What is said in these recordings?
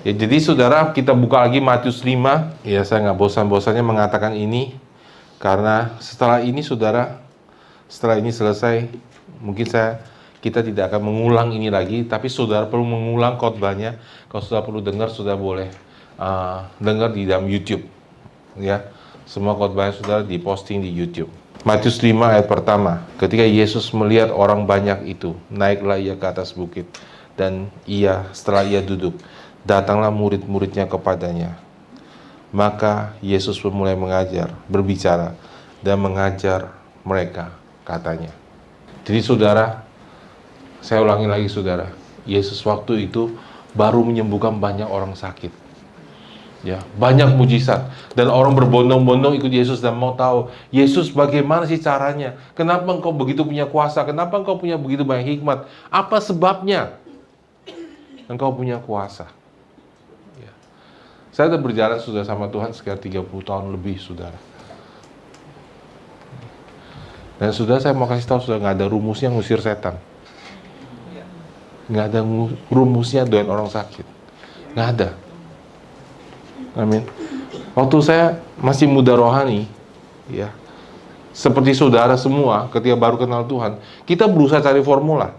Ya, jadi saudara, kita buka lagi Matius 5. Ya, saya nggak bosan-bosannya mengatakan ini. Karena setelah ini saudara, setelah ini selesai, mungkin kita tidak akan mengulang ini lagi. Tapi saudara perlu mengulang khotbahnya. Kalau saudara perlu dengar, saudara boleh dengar di dalam YouTube. Ya, semua khotbahnya saudara diposting di YouTube. Matius 5 ayat pertama. Ketika Yesus melihat orang banyak itu, naiklah ia ke atas bukit. Dan setelah ia duduk, datanglah murid-muridnya kepadanya. Maka Yesus pun mulai berbicara, dan mengajar mereka, katanya. Jadi saudara, saya ulangi lagi saudara, Yesus waktu itu baru menyembuhkan banyak orang sakit. Ya, banyak mujizat, dan orang berbondong-bondong ikut Yesus dan mau tahu, Yesus bagaimana sih caranya? Kenapa engkau begitu punya kuasa? Kenapa engkau punya begitu banyak hikmat? Apa sebabnya engkau punya kuasa? Ya. Saya sudah berjalan sudah sama Tuhan sekitar 30 tahun lebih, saudara. Dan sudah saya mau kasih tahu, sudah nggak ada rumusnya ngusir setan. Nggak ada rumusnya doain orang sakit. Nggak ada. Amin. Waktu saya masih muda rohani, ya, seperti saudara semua, ketika baru kenal Tuhan, kita berusaha cari formula.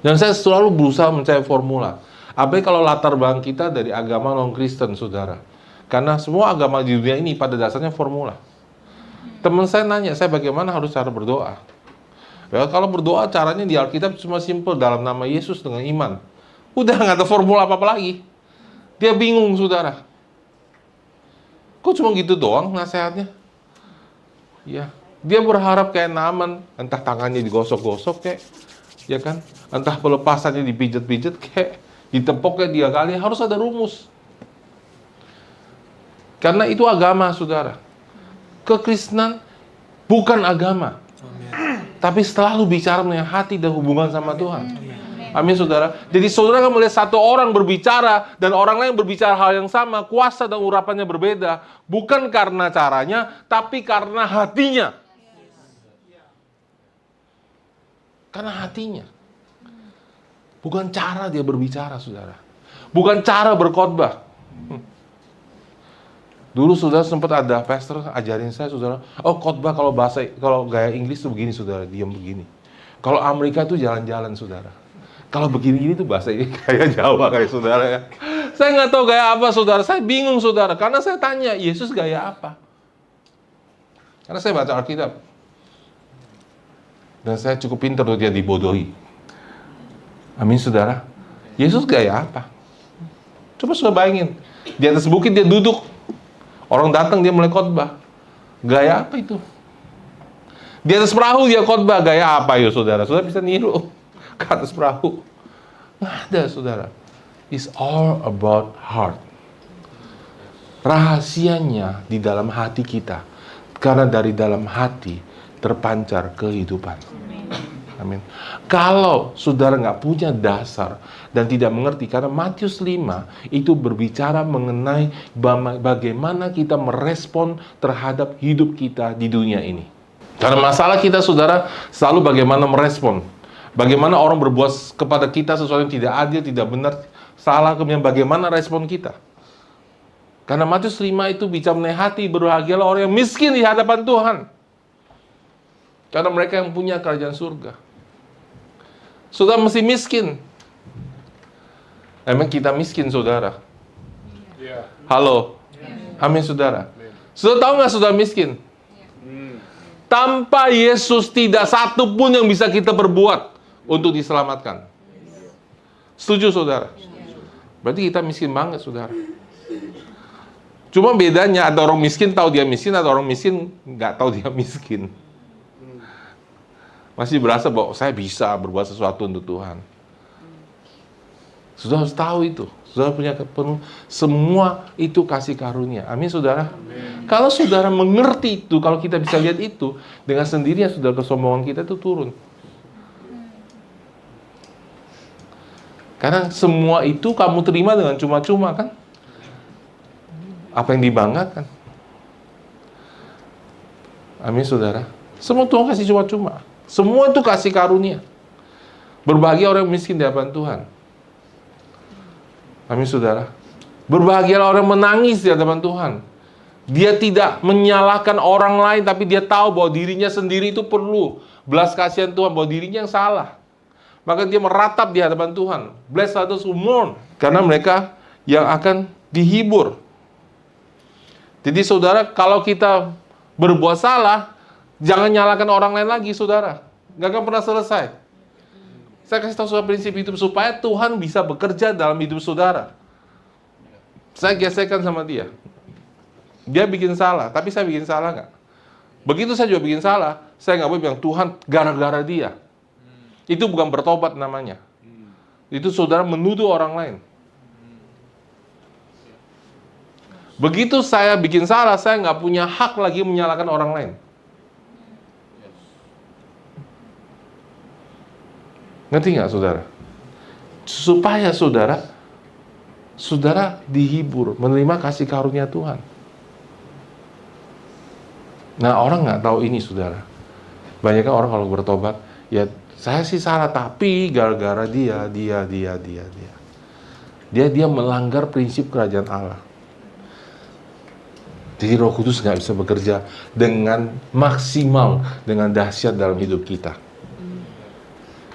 Dan saya selalu berusaha mencari formula. Apalagi kalau latar belakang kita dari agama non-Kristen, saudara. Karena semua agama di dunia ini pada dasarnya formula. Teman saya nanya, saya bagaimana harus cara berdoa? Ya, kalau berdoa caranya di Alkitab cuma simple, dalam nama Yesus dengan iman. Udah nggak ada formula apa-apa lagi. Dia bingung, saudara. Kok cuma gitu doang nasihatnya? Ya, dia berharap kayak Naaman, entah tangannya digosok-gosok kayak, ya kan? Entah pelepasannya dipijet-pijet kayak, ditepok kayak 3 kali, harus ada rumus. Karena itu agama, saudara. Kekristenan bukan agama. Tapi selalu bicara mengenai hati dan hubungan sama Tuhan. Amin, saudara. Jadi saudara akan melihat satu orang berbicara dan orang lain berbicara hal yang sama, kuasa dan urapannya berbeda, bukan karena caranya, tapi karena hatinya. Karena hatinya. Bukan cara dia berbicara, saudara. Bukan cara berkhotbah. Dulu saudara sempat ada pastor ajarin saya, saudara, oh khotbah kalau gaya Inggris tuh begini, saudara, diam begini. Kalau Amerika tuh jalan-jalan, saudara. Kalau begini-gini tuh bahasa ini kayak Jawa kayak saudara ya. Saya nggak tahu gaya apa, saudara. Saya bingung, saudara. Karena saya tanya, Yesus gaya apa? Karena saya baca Alkitab. Dan saya cukup pintar untuk dia dibodohi. Amin, saudara. Yesus gaya apa? Coba saudara bayangin. Di atas bukit dia duduk. Orang datang dia mulai khotbah. Gaya apa itu? Di atas perahu dia khotbah. Gaya apa ya, saudara? Saudara bisa niru. Ke atas perahu. Nggak ada, saudara. It's all about heart. Rahasianya di dalam hati kita. Karena dari dalam hati terpancar kehidupan. Amin. Kalau saudara nggak punya dasar dan tidak mengerti, karena Matius 5 itu berbicara mengenai bagaimana kita merespon terhadap hidup kita di dunia ini. Karena masalah kita, saudara, selalu bagaimana merespon. Bagaimana orang berbuat kepada kita sesuatu yang tidak adil, tidak benar, salah, kemudian bagaimana respon kita. Karena Matius 5 itu bicara mengenai hati, berbahagialah orang yang miskin di hadapan Tuhan. Karena mereka yang punya kerajaan surga. Saudara mesti miskin. Emang kita miskin, saudara? Halo? Amin, saudara. Saudara tahu nggak saudara miskin? Tanpa Yesus tidak satu pun yang bisa kita perbuat untuk diselamatkan. Setuju, saudara? Berarti kita miskin banget, saudara. Cuma bedanya ada orang miskin tahu dia miskin, ada orang miskin nggak tahu dia miskin. Masih berasa bahwa saya bisa berbuat sesuatu untuk Tuhan. Saudara harus tahu itu. Saudara punya semua itu kasih karunia. Amin, saudara. Amin. Kalau saudara mengerti itu, kalau kita bisa lihat itu, dengan sendirinya saudara kesombongan kita itu turun. Karena semua itu kamu terima dengan cuma-cuma, kan? Apa yang dibanggakan? Amin, saudara. Semua Tuhan kasih cuma-cuma. Semua itu kasih karunia. Berbahagia orang miskin di hadapan Tuhan. Amin, saudara. Berbahagialah orang yang menangis di hadapan Tuhan. Dia tidak menyalahkan orang lain, tapi dia tahu bahwa dirinya sendiri itu perlu belas kasihan Tuhan, bahwa dirinya yang salah. Maka dia meratap di hadapan Tuhan. Blessed are those who mourn. Karena mereka yang akan dihibur. Jadi saudara, kalau kita berbuat salah, jangan nyalahkan orang lain lagi, saudara. Gak akan pernah selesai. Saya kasih tahu saudara prinsip hidup supaya Tuhan bisa bekerja dalam hidup saudara. Saya gesekkan sama dia. Dia bikin salah, tapi saya bikin salah nggak? Begitu saya juga bikin salah, saya nggak boleh bilang Tuhan gara-gara dia. Itu bukan bertobat namanya. Itu saudara menuduh orang lain. Begitu saya bikin salah, saya nggak punya hak lagi menyalahkan orang lain. Ngerti nggak saudara? Supaya saudara dihibur, menerima kasih karunia Tuhan. Nah, orang nggak tahu ini, saudara. Banyak orang kalau bertobat, ya saya sih salah, tapi gara-gara dia melanggar prinsip kerajaan Allah. Jadi Roh Kudus nggak bisa bekerja dengan maksimal, dengan dahsyat dalam hidup kita.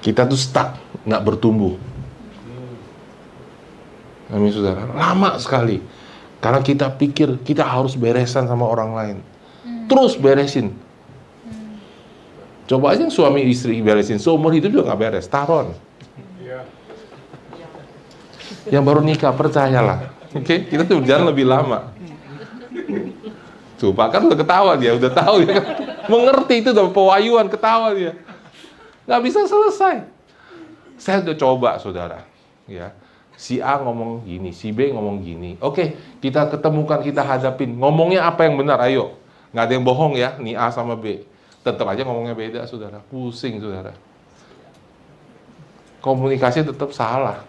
Kita tuh stuck, nggak bertumbuh. Amin, saudara. Lama sekali. Karena kita pikir kita harus beresan sama orang lain. Terus beresin. Coba aja suami istri beresin, seumur hidup juga nggak beres, taruhan. Yang baru nikah, percayalah. Oke, kita tuh berjalan lebih lama. Coba kan udah ketawa dia, udah tahu ya kan. Mengerti itu udah pewayuan, ketawa dia. Nggak bisa selesai. Saya udah coba, saudara. Ya, si A ngomong gini, si B ngomong gini. Oke, kita ketemukan, kita hadapin. Ngomongnya apa yang benar, ayo. Nggak ada yang bohong ya, nih A sama B. Tetap aja ngomongnya beda, saudara. Pusing, saudara. Komunikasi tetap salah.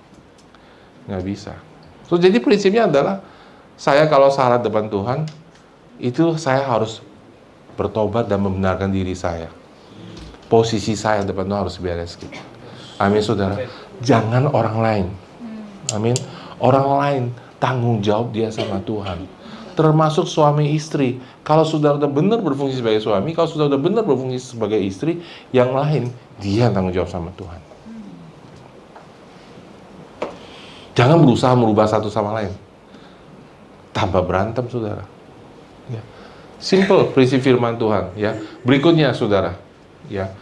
Nggak bisa. So, jadi prinsipnya adalah, saya kalau salah depan Tuhan, itu saya harus bertobat dan membenarkan diri saya. Posisi saya depan Tuhan harus beres gitu. Amin, saudara. Jangan orang lain. Amin. Orang lain tanggung jawab dia sama Tuhan. Termasuk suami istri. Kalau sudah benar berfungsi sebagai suami, kalau sudah benar berfungsi sebagai istri, yang lain dia tanggung jawab sama Tuhan. Jangan berusaha merubah satu sama lain. Tambah berantem, saudara. Ya. Simple prinsip firman Tuhan. Ya. Berikutnya, saudara. Ya.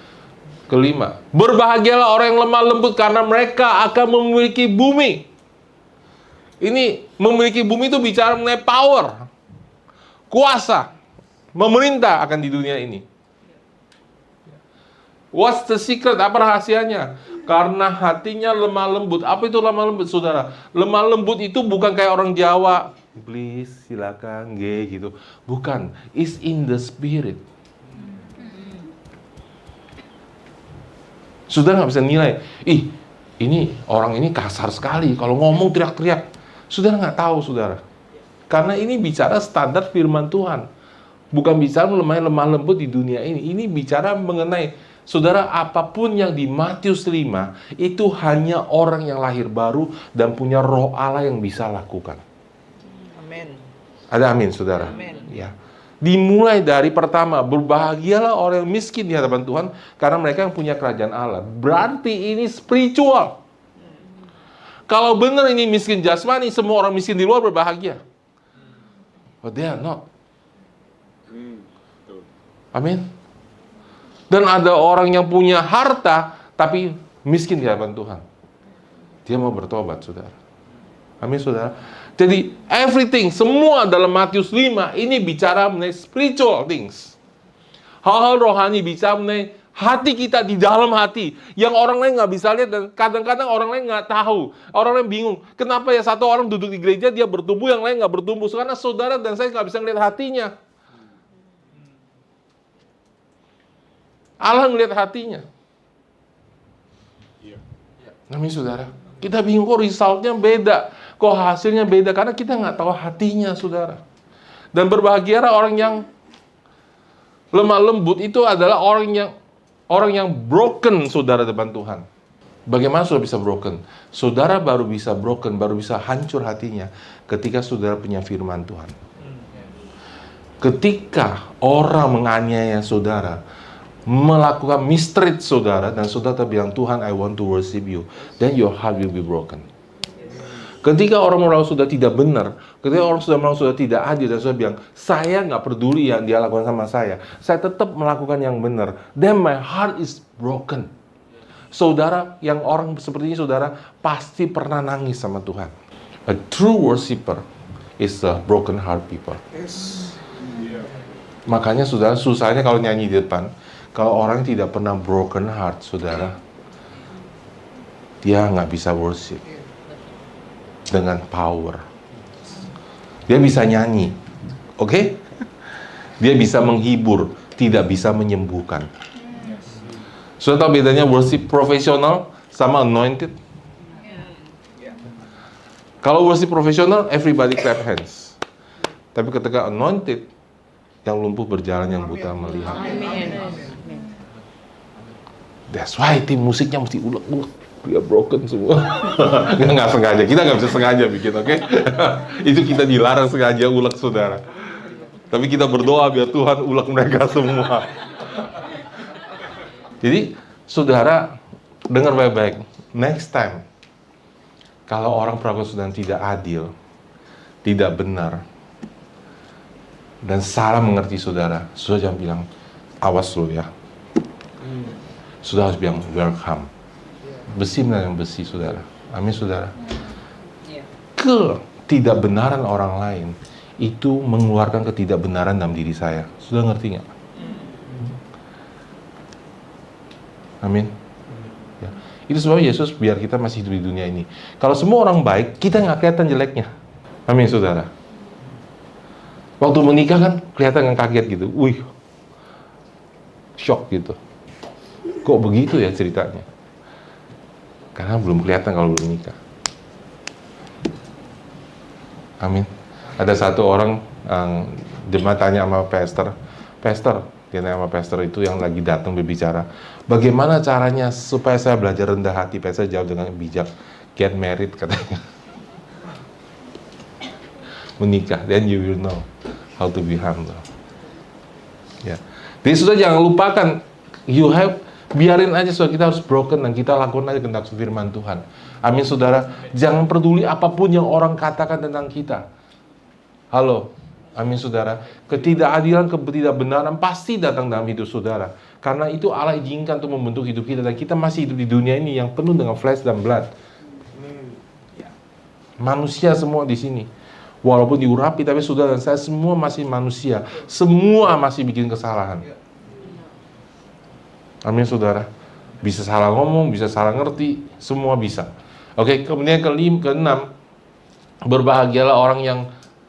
Kelima, berbahagialah orang yang lemah lembut karena mereka akan memiliki bumi. Ini memiliki bumi itu bicara mengenai power, kuasa, memerintah akan di dunia ini. What's the secret? Apa rahasianya? Karena hatinya lemah lembut. Apa itu lemah lembut, saudara? Lemah lembut itu bukan kayak orang Jawa, please, silakan, gitu. Bukan, it's in the spirit. Saudara nggak bisa nilai, ini orang ini kasar sekali, kalau ngomong teriak-teriak. Saudara nggak tahu, saudara. Karena ini bicara standar firman Tuhan. Bukan bicara lemah lembut di dunia ini. Ini bicara mengenai, saudara, apapun yang di Matius 5, itu hanya orang yang lahir baru dan punya roh Allah yang bisa lakukan. Amin. Ada amin, saudara? Amin. Ya. Dimulai dari pertama, berbahagialah orang yang miskin di hadapan Tuhan, karena mereka yang punya kerajaan Allah. Berarti ini spiritual. Kalau benar ini miskin jasmani, semua orang miskin di luar berbahagia. But they are not. Amin. Dan ada orang yang punya harta, tapi miskin di hadapan Tuhan. Dia mau bertobat, saudara. Amin, saudara. Jadi, everything, semua dalam Matius 5, ini bicara mengenai spiritual things. Hal-hal rohani bicara mengenai hati kita, di dalam hati. Yang orang lain nggak bisa lihat, dan kadang-kadang orang lain nggak tahu. Orang lain bingung. Kenapa ya satu orang duduk di gereja, dia bertumbuh, yang lain nggak bertumbuh. Karena saudara dan saya nggak bisa ngeliat hatinya. Allah ngeliat hatinya. Amin, saudara. Kita bingung, kok resultnya beda. Kok hasilnya beda? Karena kita nggak tahu hatinya, saudara. Dan berbahagialah orang yang lemah lembut, itu adalah orang yang broken, saudara, depan Tuhan. Bagaimana saudara bisa broken? Saudara baru bisa broken, baru bisa hancur hatinya ketika saudara punya firman Tuhan. Ketika orang menganiaya saudara, melakukan mistreat saudara, dan saudara bilang, Tuhan, I want to worship you, then your heart will be broken. Ketika orang sudah tidak benar, ketika orang sudah tidak adil, dan sudah bilang, saya nggak peduli yang dia lakukan sama saya tetap melakukan yang benar, then my heart is broken. Saudara, yang orang seperti ini, saudara pasti pernah nangis sama Tuhan. A true worshiper is a broken heart people. Makanya saudara, susahnya kalau nyanyi di depan, kalau orang tidak pernah broken heart, saudara, dia nggak bisa worship dengan power. Dia bisa nyanyi, oke? Dia bisa menghibur, tidak bisa menyembuhkan. Sudah tahu bedanya worship profesional sama anointed? Kalau worship profesional, everybody clap hands. Tapi ketika anointed, yang lumpuh berjalan, yang buta melihat. That's why tim musiknya mesti ulek-ulek. Dia broken semua. Nggak sengaja, kita nggak bisa sengaja bikin, oke? Itu kita dilarang sengaja ulek, saudara. Tapi kita berdoa biar Tuhan ulek mereka semua. Jadi, saudara, dengar baik-baik. Next time, kalau orang perlakuan saudara tidak adil, tidak benar, dan salah mengerti saudara, saudara jangan bilang, awas lo ya. Saudara harus bilang, welcome. Besi menandang besi, saudara. Amin, saudara. Ketidakbenaran orang lain itu mengeluarkan ketidakbenaran dalam diri saya. Sudah ngerti nggak? Amin. Ya. Itu sebab Yesus biar kita masih hidup di dunia ini. Kalau semua orang baik, kita nggak kelihatan jeleknya. Amin, saudara. Waktu menikah kan kelihatan yang kaget gitu. Wih, shock gitu. Kok begitu ya ceritanya? Karena belum kelihatan kalau belum nikah. Amin. Ada satu orang jemaat tanya sama pastor, dia tanya sama pastor itu yang lagi datang berbicara, bagaimana caranya supaya saya belajar rendah hati? Pastor jawab dengan bijak, get married katanya. Menikah, then you will know how to be humble. Ya. Jadi sudah jangan lupakan, biarin aja, saudara, kita harus broken dan kita lakukan aja kehendak firman Tuhan. Amin, saudara. Jangan peduli apapun yang orang katakan tentang kita. Halo, amin, saudara. Ketidakadilan, ketidakbenaran pasti datang dalam hidup saudara. Karena itu Allah izinkan untuk membentuk hidup kita, dan kita masih hidup di dunia ini yang penuh dengan flesh dan blood. Manusia semua di sini. Walaupun diurapi, tapi saudara dan saya semua masih manusia. Semua masih bikin kesalahan. Amin, saudara. Bisa salah ngomong, bisa salah ngerti, semua bisa. Oke, kemudian keenam, berbahagialah orang yang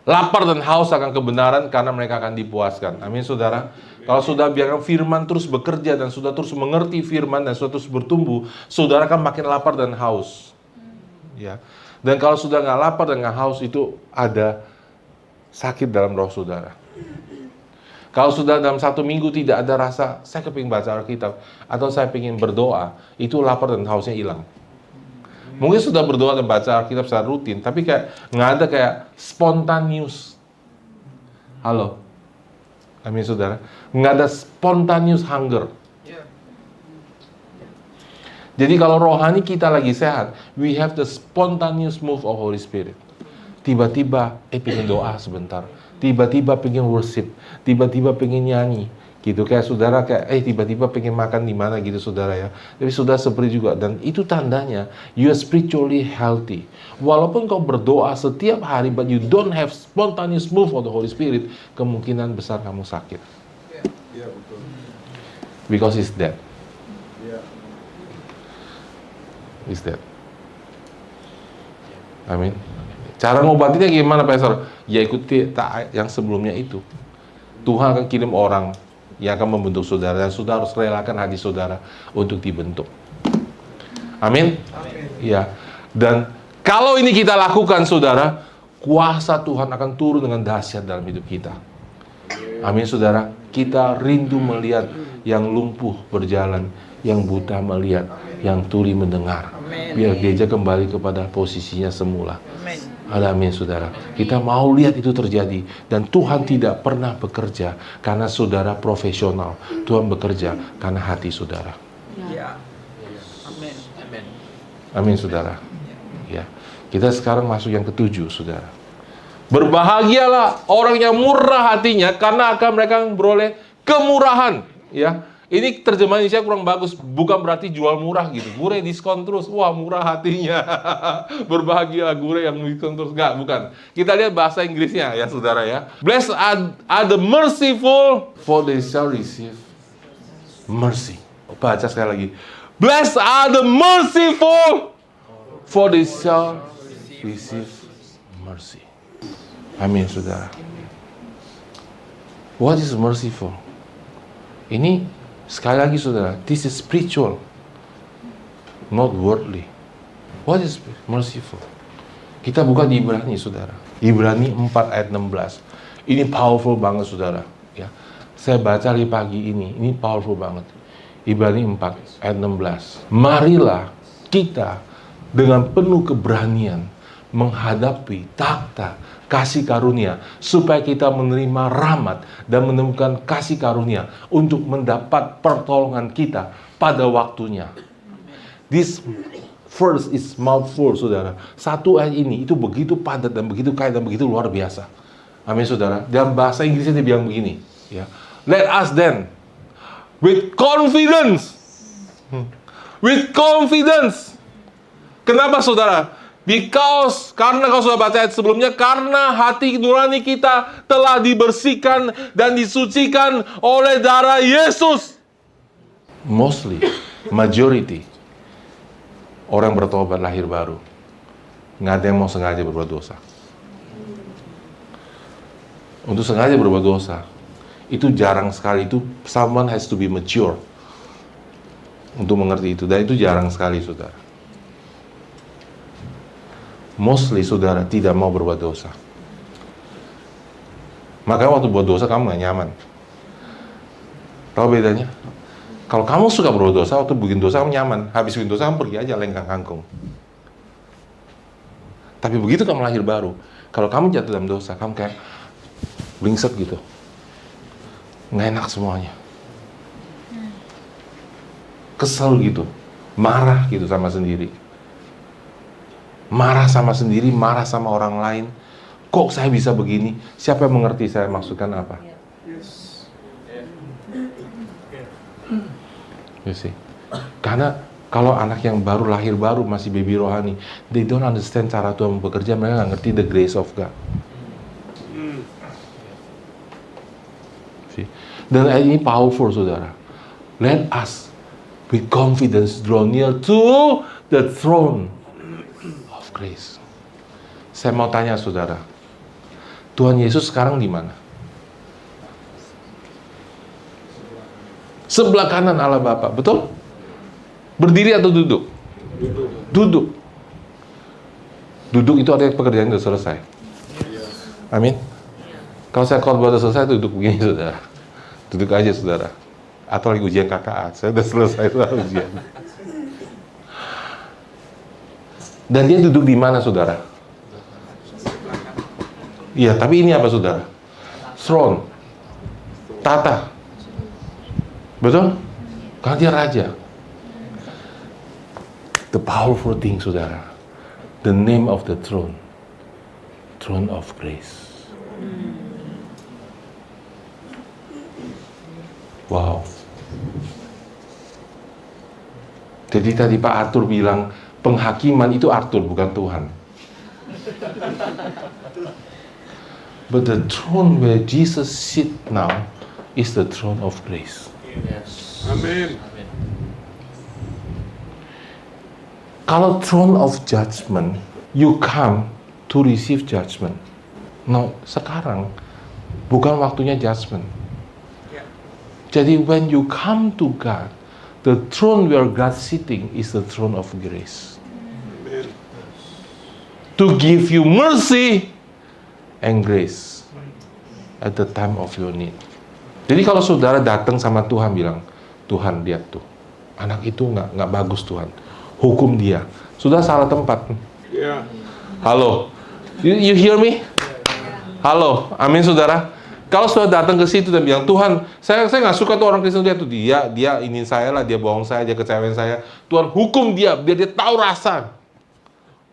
lapar dan haus akan kebenaran, karena mereka akan dipuaskan. Amin, saudara. Kalau sudah biarkan firman terus bekerja dan sudah terus mengerti firman dan sudah terus bertumbuh, saudara akan makin lapar dan haus. Ya. Dan kalau sudah nggak lapar dan nggak haus, itu ada sakit dalam roh saudara. Kalau sudah dalam 1 minggu tidak ada rasa, saya kepingin baca Alkitab, atau saya ingin berdoa, itu lapar dan hausnya hilang. Mungkin sudah berdoa dan baca Alkitab secara rutin, tapi kayak nggak ada kayak spontaneous. Halo, amin, saudara. Nggak ada spontaneous hunger. Jadi kalau rohani kita lagi sehat, we have the spontaneous move of Holy Spirit. Tiba-tiba, pengen doa sebentar. Tiba-tiba pengen worship, tiba-tiba pengen nyanyi, gitu. Kayak saudara kayak, tiba-tiba pengen makan di mana gitu, saudara ya. Tapi saudara seperti juga, dan itu tandanya you are spiritually healthy. Walaupun kau berdoa setiap hari, but you don't have spontaneous move of the Holy Spirit, kemungkinan besar kamu sakit. Betul. Because it's dead. It's dead. Amin. Cara ngobatinnya gimana, Pastor? Ya ikuti yang sebelumnya itu. Tuhan akan kirim orang yang akan membentuk saudara, dan saudara harus relakan hati saudara untuk dibentuk. Amin? Ya. Dan kalau ini kita lakukan, saudara, kuasa Tuhan akan turun dengan dahsyat dalam hidup kita. Amin, saudara. Kita rindu melihat yang lumpuh berjalan, yang buta melihat, yang tuli mendengar. Biar gereja kembali kepada posisinya semula. Amin, saudara. Kita mau lihat itu terjadi. Dan Tuhan tidak pernah bekerja karena saudara profesional. Tuhan bekerja karena hati saudara. Amin, saudara. Ya. Kita sekarang masuk yang ketujuh, saudara. Berbahagialah orang yang murah hatinya, karena akan mereka beroleh kemurahan. Ya, ini terjemahan Indonesia kurang bagus. Bukan berarti jual murah gitu. Gure diskon terus. Wah, murah hatinya. Berbahagialah gure yang diskon terus. Enggak, bukan. Kita lihat bahasa Inggrisnya ya, saudara ya. Blessed are the merciful, for they shall receive mercy. Baca sekali lagi. Blessed are the merciful, for they shall receive mercy. Amin, saudara. What is merciful? Ini sekali lagi, saudara, this is spiritual, not worldly. What is merciful? Kita buka di Ibrani, saudara. Ibrani 4 ayat 16. Ini powerful banget, saudara. Ya, saya baca di pagi ini powerful banget. Ibrani 4 ayat 16. Marilah kita dengan penuh keberanian menghadapi takhta kasih karunia, supaya kita menerima rahmat dan menemukan kasih karunia untuk mendapat pertolongan kita pada waktunya. This verse is mouthful, saudara. Satu ayat ini itu begitu padat dan begitu kaya dan begitu luar biasa. Amin, saudara. Dalam bahasa Inggrisnya dia bilang begini, ya. Let us then with confidence. Kenapa, saudara? Because, karena kalau sudah baca ayat sebelumnya, karena hati nurani kita telah dibersihkan dan disucikan oleh darah Yesus. Mostly, majority, orang bertobat lahir baru, nggak ada yang mau sengaja berbuat dosa. Untuk sengaja berbuat dosa, itu jarang sekali. Itu someone has to be mature untuk mengerti itu, dan itu jarang sekali, saudara. Mostly, saudara, tidak mau berbuat dosa. Makanya waktu buat dosa kamu gak nyaman. Tahu bedanya? Kalau kamu suka berbuat dosa, waktu bikin dosa kamu nyaman. Habis bikin dosa kamu pergi aja lengkang kangkung. Tapi begitu kamu lahir baru, kalau kamu jatuh dalam dosa, kamu kayak blingsek gitu. Nggak enak semuanya. Kesel gitu. Marah gitu sama sendiri. Marah sama sendiri, marah sama orang lain. Kok saya bisa begini? Siapa yang mengerti saya maksudkan apa? You see? Karena kalau anak yang baru lahir baru, masih baby rohani, they don't understand cara Tuhan bekerja, mereka nggak ngerti the grace of God. See? Dan ayat ini powerful, saudara. Let us with confidence draw near to the throne of grace. Saya mau tanya, saudara, Tuhan Yesus sekarang di mana? Sebelah kanan Allah Bapa, betul? Berdiri atau duduk? Duduk. Duduk itu artinya pekerjaan sudah selesai. Amin. Kalau saya khotbah sudah selesai, duduk begini, saudara. Duduk aja, saudara. Atau lagi ujian KKA, saya sudah selesai ujian. Dan dia duduk di mana, saudara? Iya, tapi ini apa, saudara? Throne. Tata. Betul? Karena dia raja. The powerful thing, saudara. The name of the throne. Throne of grace. Wow. Jadi tadi Pak Arthur bilang, penghakiman itu Arthur, bukan Tuhan. But the throne where Jesus sit now is the throne of grace. Yes. Amen. Kalau throne of judgment, you come to receive judgment. No, sekarang bukan waktunya judgment. Jadi when you come to God, the throne where God sitting is the throne of grace. Amen. To give you mercy and grace at the time of your need. Jadi kalau saudara datang sama Tuhan bilang, Tuhan lihat tuh, anak itu nggak bagus Tuhan, hukum dia. Sudah salah tempat. Yeah. Halo, you hear me? Halo, amin saudara. Kalau sudah datang ke situ dan bilang, Tuhan, saya nggak suka tuh orang Kristen lihat tuh, dia ingin saya lah, dia bohong saya, dia kecewain saya. Tuhan hukum dia, biar dia tahu rasa.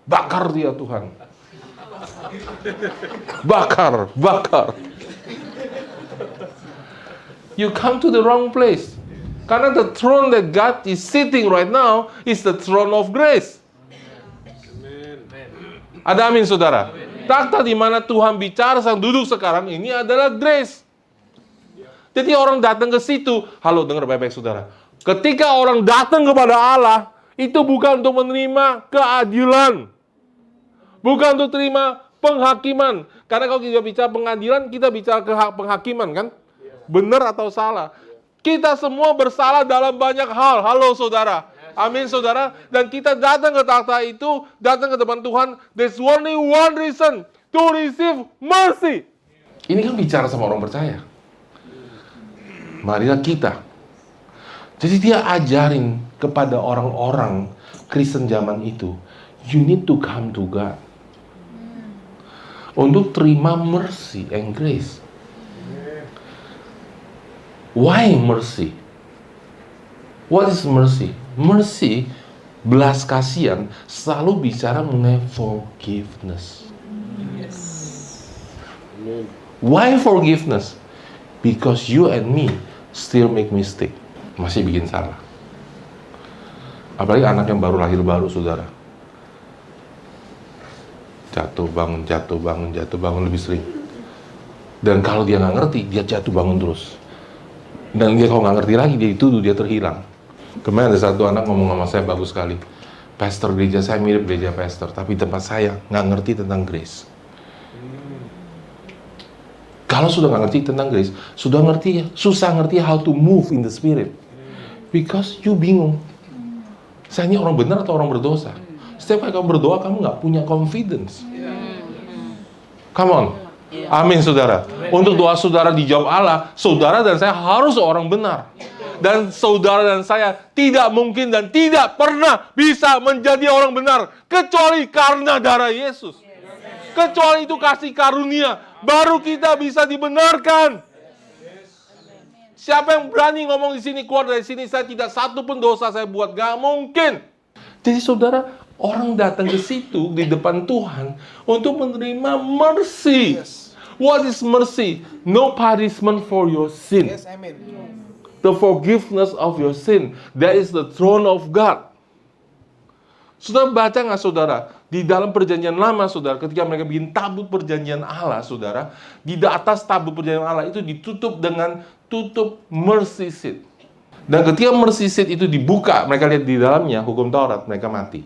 Bakar dia Tuhan. Bakar. You come to the wrong place. Karena the throne that God is sitting right now is the throne of grace. Ada amin saudara? Takhta di mana Tuhan bicara sang duduk sekarang ini adalah grace. Jadi orang datang ke situ, halo dengar baik-baik saudara. Ketika orang datang kepada Allah, itu bukan untuk menerima keadilan. Bukan untuk terima penghakiman. Karena kalau kita bicara pengadilan, kita bicara penghakiman kan? Benar atau salah. Kita semua bersalah dalam banyak hal. Halo saudara. Amin saudara. Dan kita datang ke takhta itu, datang ke depan Tuhan. There's only one reason to receive mercy. Ini kan bicara sama orang percaya. Marilah kita. Jadi dia ajarin kepada orang-orang Kristen zaman itu, you need to come to God. Untuk terima mercy and grace. Why mercy? What is mercy? Mercy, belas kasihan, selalu bicara mengenai forgiveness. Why forgiveness? Because you and me still make mistake. Masih bikin salah. Apalagi anak yang baru lahir saudara. Jatuh bangun lebih sering. Dan kalau dia nggak ngerti, dia jatuh bangun terus. Dan dia kalau nggak ngerti lagi, dia dituduh, dia terhilang. Kemarin ada satu anak ngomong sama saya bagus sekali. Pastor gereja saya mirip gereja pastor, tapi tempat saya nggak ngerti tentang grace. Kalau sudah nggak ngerti tentang grace, susah ngerti how to move in the spirit. Because you bingung. Saya ini orang benar atau orang berdosa? Setiap kali kamu berdoa, kamu nggak punya confidence. Come on. Amin saudara. Untuk doa saudara dijawab Allah, saudara dan saya harus orang benar. Dan saudara dan saya tidak mungkin dan tidak pernah bisa menjadi orang benar kecuali karena darah Yesus. Kecuali itu kasih karunia, baru kita bisa dibenarkan. Siapa yang berani ngomong di sini, keluar dari sini, saya tidak satu pun dosa saya buat, gak mungkin. Jadi saudara, orang datang ke situ di depan Tuhan untuk menerima mercy. What is mercy? No punishment for your sin. Yes, amen. The forgiveness of your sin. That is the throne of God. Saudara baca nggak saudara? Di dalam perjanjian lama saudara, ketika mereka bikin tabut perjanjian Allah saudara, di atas tabut perjanjian Allah itu ditutup dengan tutup mercy seat. Dan ketika mercy seat itu dibuka, mereka lihat di dalamnya hukum Taurat, mereka mati.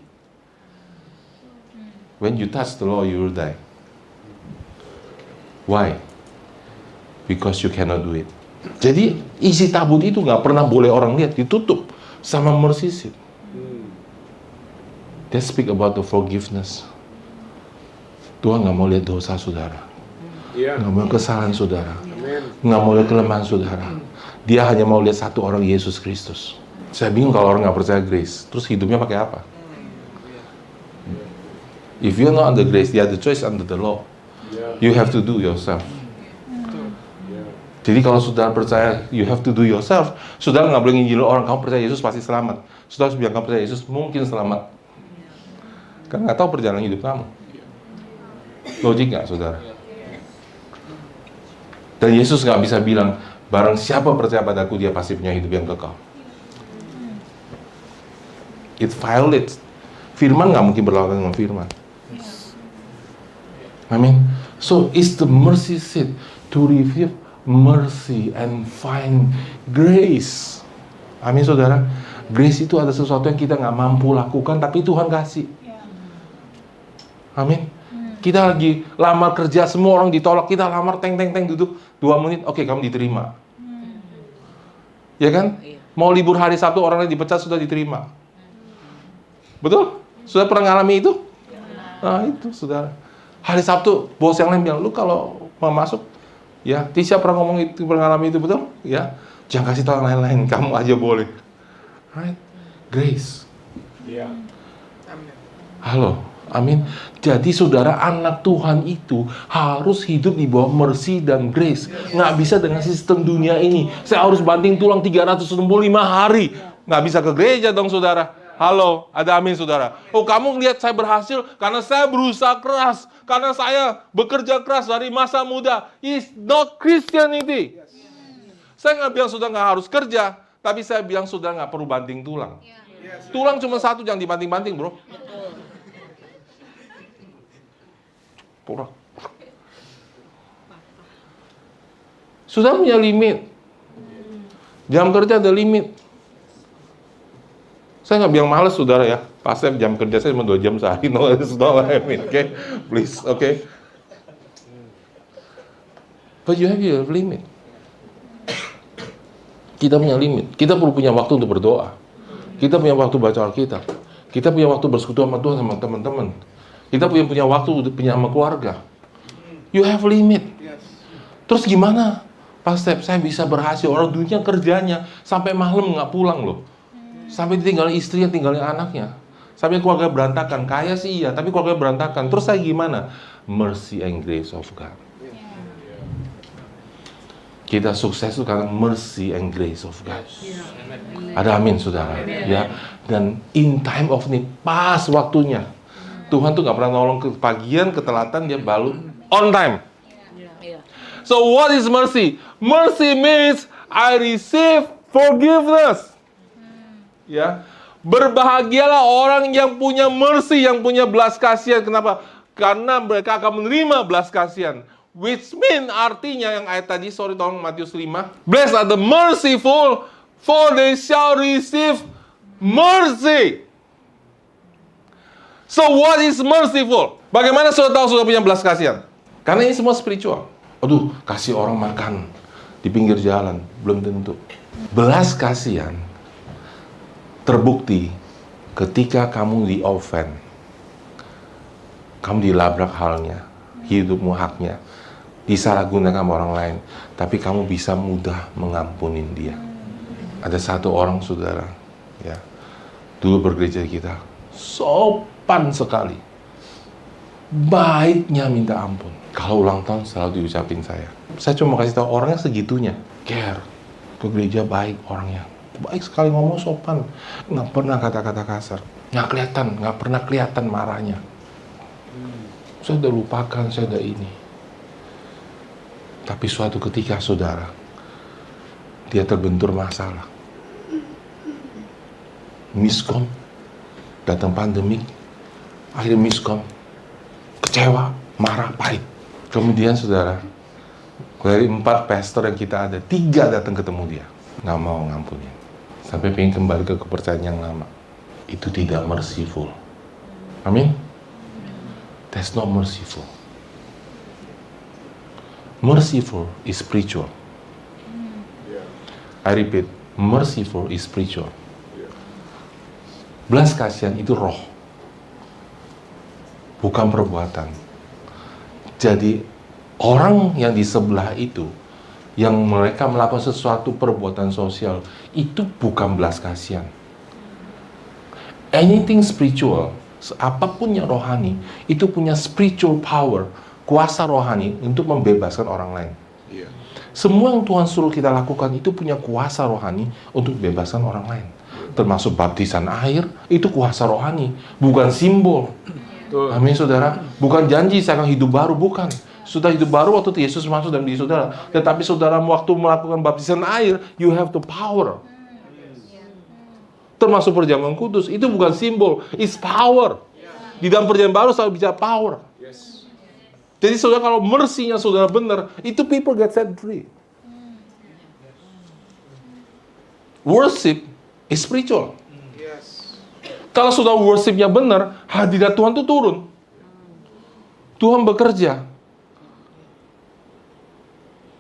When you touch the law, you will die. Why? Because you cannot do it. Jadi isi tabut itu nggak pernah boleh orang lihat, ditutup sama mercy seat. They speak about the forgiveness. Tuhan nggak mau lihat dosa saudara, nggak mau kesalahan saudara, nggak mau lihat kelemahan saudara. Dia hanya mau lihat satu orang, Yesus Kristus. Saya bingung kalau orang nggak percaya grace, terus hidupnya pakai apa? If you're not under grace, you have the choice under the law. You have to do yourself. Jadi kalau saudara percaya you have to do yourself, saudara nggak boleh nginjilin orang kamu percaya Yesus pasti selamat. Saudara harus bilang kamu percaya Yesus mungkin selamat. Karena nggak tahu perjalanan hidup kamu. Logik nggak saudara? Dan Yesus nggak bisa bilang barang siapa percaya padaku dia pasti punya hidup yang kekal. It violates. Firman nggak mungkin berlawanan dengan firman. Amin. So it's the mercy seat to receive mercy and find grace. Amin saudara. Grace itu ada sesuatu yang kita nggak mampu lakukan tapi Tuhan kasih. Amin. Kita lagi lamar kerja, semua orang ditolak, kita lamar teng duduk 2 menit, oke kamu diterima. Ya kan? Mau libur hari Sabtu orang lain dipecat sudah diterima. Betul? Sudah pernah ngalami itu? Nah itu saudara. Hari Sabtu bos yang lain bilang, lu kalau mau masuk, ya Tisha pernah ngomong itu, pernah ngalami itu, betul? Ya. Jangan kasih tahu yang lain-lain, kamu aja boleh. Right? Grace. Ya. Halo, amin. Jadi saudara, anak Tuhan itu harus hidup di bawah mercy dan grace. Nggak bisa dengan sistem dunia ini. Saya harus banting tulang 365 hari. Nggak bisa ke gereja dong saudara. Halo, ada amin saudara. Oh, kamu lihat saya berhasil karena saya berusaha keras. Karena saya bekerja keras dari masa muda. It's not Christianity. Saya nggak bilang saudara nggak harus kerja. Tapi saya bilang saudara nggak perlu banting tulang. Tulang cuma satu, jangan dibanting-banting bro. Tulang. Sudah punya limit. Jam kerja ada limit. Saya nggak bilang males saudara ya. Pasti jam kerja saya cuma 2 jam sehari. No, it's not what I mean. Okay? Please, okay? But you have your limit. Kita punya limit. Kita perlu punya waktu untuk berdoa. Kita punya waktu baca Alkitab. Kita punya waktu bersekutu sama Tuhan sama teman-teman. Kita punya waktu untuk punya sama keluarga. You have limit. Terus gimana? Pastor, saya bisa berhasil. Orang dunia kerjanya sampai malam nggak pulang loh. Sampai ditinggalin istrinya, tinggalin anaknya. Sampai keluarga berantakan. Kaya sih iya, tapi keluarga berantakan. Terus saya gimana? Mercy and grace of God. Kita sukses itu karena mercy and grace of God. Ada amin saudara. Ya. Dan in time of need, pas waktunya. Tuhan tuh gak pernah nolong ke pagian, ketelatan, dia baru on time. So what is mercy? Mercy means I receive forgiveness. Ya, berbahagialah orang yang punya mercy, yang punya belas kasihan. Kenapa? Karena mereka akan menerima belas kasihan. Which mean artinya yang ayat tadi, tolong Matius 5. Blessed are the merciful, for they shall receive mercy. So what is merciful? Bagaimana saudara tahu saudara punya belas kasihan? Karena ini semua spiritual. Aduh, kasih orang makan di pinggir jalan, belum tentu. Belas kasihan terbukti ketika kamu di-offend, kamu dilabrak halnya, hidupmu haknya, disalahgunakan sama orang lain, tapi kamu bisa mudah mengampunin dia. Ada satu orang saudara, ya, dulu bergereja kita, sopan sekali, baiknya minta ampun. Kalau ulang tahun selalu diucapin saya cuma kasih tahu orangnya segitunya, care, ke gereja baik orangnya. Baik sekali ngomong sopan, nggak pernah kata-kata kasar, nggak pernah kelihatan marahnya. Saya udah lupakan, saya udah ini. Tapi suatu ketika saudara, dia terbentur masalah, miskom, datang pandemik, akhirnya miskom, kecewa, marah, pahit. Kemudian saudara, dari 4 pastor yang kita ada, 3 datang ketemu dia, nggak mau ngampunin. Sampai pengen kembali ke kepercayaan yang lama. Itu tidak merciful. Amin? That's not merciful. Merciful is spiritual. I repeat, merciful is spiritual. Belas kasihan itu roh, bukan perbuatan. Jadi orang yang di sebelah itu, yang mereka melakukan sesuatu perbuatan sosial, itu bukan belas kasihan. Anything spiritual, apapun yang rohani, itu punya spiritual power, kuasa rohani untuk membebaskan orang lain. Semua yang Tuhan suruh kita lakukan itu punya kuasa rohani untuk membebaskan orang lain. Termasuk baptisan air, itu kuasa rohani, bukan simbol. Amin saudara. Bukan janji saya akan hidup baru, bukan. Sudah hidup baru waktu Yesus masuk dalam diri saudara. Tetapi saudara waktu melakukan baptisan air, you have the power. Termasuk perjamuan kudus, itu bukan simbol, it's power. Di dalam perjanjian baru selalu bicara power. Jadi saudara, kalau mercy-nya saudara benar, itu people get set free. Worship is spiritual. Kalau sudah worship-nya benar, hadirat Tuhan itu turun. Tuhan bekerja.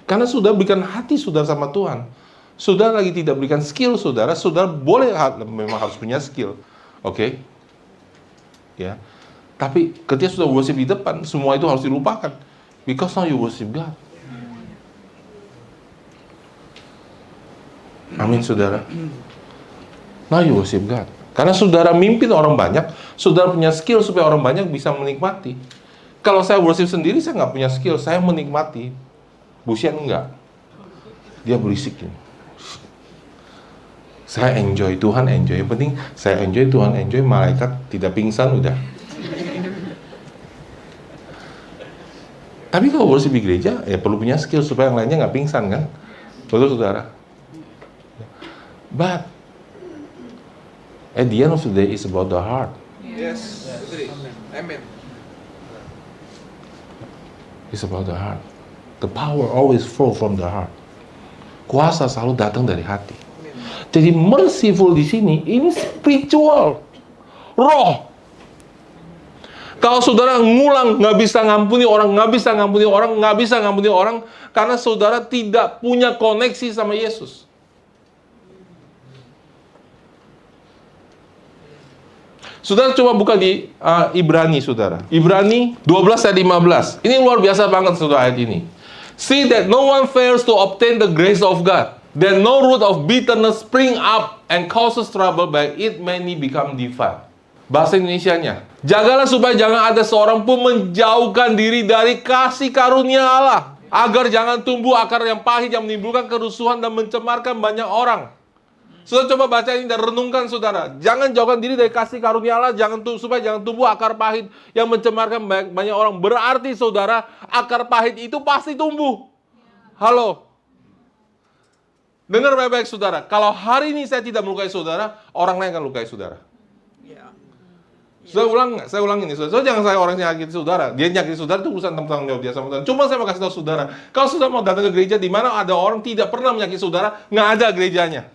Karena sudah berikan hati saudara sama Tuhan. Saudara lagi tidak berikan skill saudara boleh memang harus punya skill. Oke? Ya. Tapi ketika sudah worship di depan, semua itu harus dilupakan. Because now you worship God. Amin, saudara. Now you worship God. Karena saudara mimpin orang banyak, saudara punya skill supaya orang banyak bisa menikmati. Kalau saya worship sendiri, saya nggak punya skill, saya menikmati. Busian enggak. Dia berisik. Saya enjoy, Tuhan enjoy. Yang penting saya enjoy, Tuhan enjoy, malaikat tidak pingsan udah. Tapi kalau worship di gereja, ya perlu punya skill supaya yang lainnya nggak pingsan kan? Betul, saudara? But at the end of the day, it's about the heart. Yes, agree. Amen. It's about the heart. The power always flow from the heart. Kuasa selalu datang dari hati. Jadi merciful di sini, ini spiritual, roh. Kalau saudara ngulang, nggak bisa ngampuni orang, nggak bisa ngampuni orang, nggak bisa ngampuni orang, karena saudara tidak punya koneksi sama Yesus. Saudara coba buka di Ibrani, saudara. Ibrani 12 ayat 15. Ini luar biasa banget, saudara, ayat ini. See that no one fails to obtain the grace of God. That no root of bitterness spring up and causes trouble, by it many become defiled. Bahasa Indonesianya, jagalah supaya jangan ada seorang pun menjauhkan diri dari kasih karunia Allah, agar jangan tumbuh akar yang pahit yang menimbulkan kerusuhan dan mencemarkan banyak orang. Saudara coba baca ini dan renungkan, saudara. Jangan jauhkan diri dari kasih karunia Allah, supaya jangan tumbuh akar pahit yang mencemarkan banyak orang. Berarti, saudara, akar pahit itu pasti tumbuh. Halo. Dengar baik-baik, saudara. Kalau hari ini saya tidak melukai saudara, orang lain akan melukai saudara. Saya ulang nggak? Saya ulang ini, saudara. So, jangan saya orang yang nyakiti saudara. Dia nyakiti saudara itu urusan tanggung jawab dia sama Tuhan. Cuma saya mau kasih tahu saudara, kalau saudara mau datang ke gereja di mana ada orang tidak pernah menyakiti saudara, nggak ada gerejanya.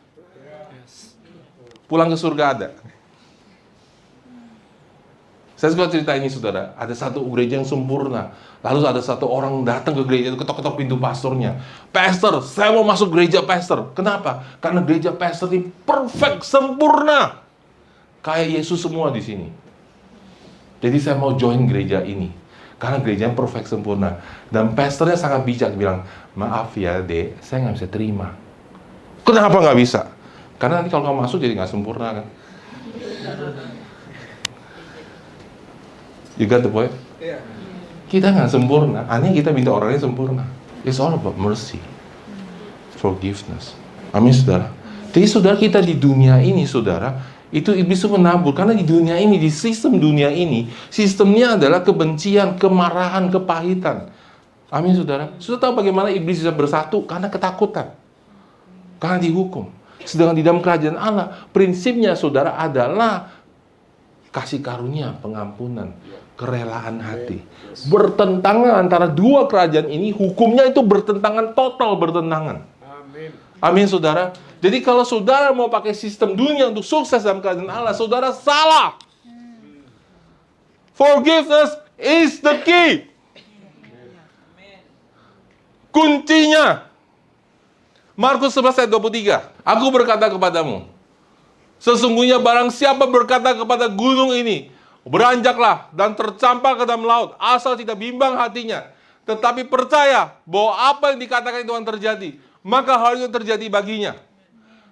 Pulang ke surga ada. Saya suka cerita ini, saudara. Ada satu gereja yang sempurna. Lalu ada satu orang datang ke gereja itu, ketok-ketok pintu pastornya. Pastor, saya mau masuk gereja pastor. Kenapa? Karena gereja pastor ini perfect, sempurna. Kayak Yesus semua di sini. Jadi saya mau join gereja ini. Karena gerejanya perfect, sempurna. Dan pastornya sangat bijak, bilang, maaf ya dek, saya nggak bisa terima. Kenapa nggak bisa? Karena nanti kalau kamu masuk jadi nggak sempurna kan. You got the point? Yeah. Kita nggak sempurna. Hanya kita minta orangnya sempurna. It's all about mercy, forgiveness. Amin, saudara. Jadi saudara, kita di dunia ini, saudara, itu iblis menabur. Karena di dunia ini, di sistem dunia ini, sistemnya adalah kebencian, kemarahan, kepahitan. Amin, saudara. Saudara tahu bagaimana iblis bisa bersatu? Karena ketakutan. Karena dihukum. Sedangkan di dalam kerajaan Allah, prinsipnya, saudara, adalah kasih karunia, pengampunan, kerelaan hati. Bertentangan antara dua kerajaan ini, hukumnya itu bertentangan, total bertentangan. Amin. Amin, saudara. Jadi kalau saudara mau pakai sistem dunia untuk sukses dalam kerajaan Allah, saudara salah. Forgiveness is the key. Kuncinya. Markus 11 ayat 23. Aku berkata kepadamu, sesungguhnya barang siapa berkata kepada gunung ini, beranjaklah dan tercampak ke dalam laut, asal tidak bimbang hatinya, tetapi percaya bahwa apa yang dikatakan itu akan terjadi, maka hal itu terjadi baginya.